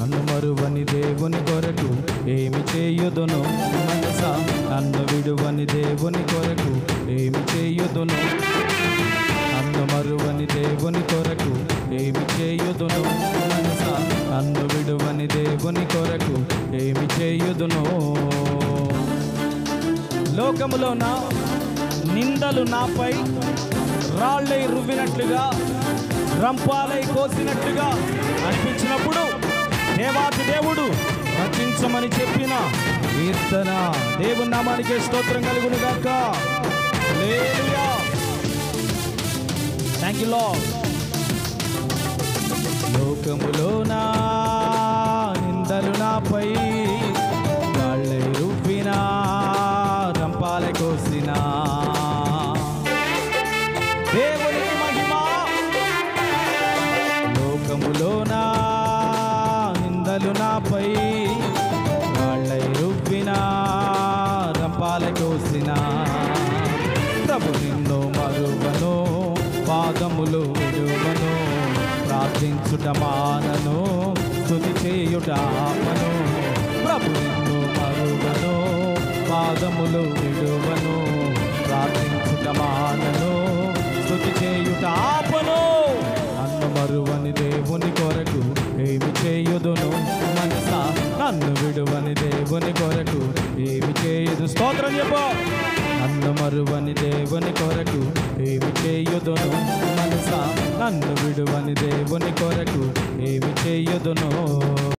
నన్ను మరువని దేవుని కొరకు ఏమి చేయుదును మనసా, నన్ను విడువని దేవుని కొరకు ఏమి చేయుదును, నన్ను మరువని దేవుని కొరకు ఏమి చేయుదును మనసా, నన్ను విడువని దేవుని కొరకు ఏమి చేయుదును. లోకములోన నిందలు నాపై రాళ్ళై రువ్వినట్లుగా, రంపాలై కోసినట్లుగా అనిపించినప్పుడు దేవాతి దేవుడు రక్షించమని చెప్పిన కీర్తన. దేవుని నామానికి స్తోత్రం కలుగును గాక. హల్లెలూయా. Thank you lord. లోకములోన నిందలు నాపై రాళ్ళై రువ్వినా, రంపాలై కోసినా, దేవునికి మహిమ. లోకములోన నిందలు నాపై రాళ్ళై రువ్వినా, రంపాలై కోసినా, ప్రభు నిన్ను మరువను, పాదములు విడువను, ప్రార్థించుట మానను, స్తుతి చేయుట ఆపను. ప్రభు నిన్ను మరువను, పాదములు విడువను, ప్రార్థించుట మానను, స్తుతి చేయుట ఆపను. నన్ను మరువని దేవుని కొరకు ఏమి చేయుదును మనసా, నన్ను విడువని దేవుని కొరకు ఏమి చేయుదు. స్తోత్రం చెప్పు. నన్ను మరువని దేవుని కొరకు ఏమి చేయుదును మనసా, నన్ను విడువని దేవుని కొరకు ఏమి చేయుదును.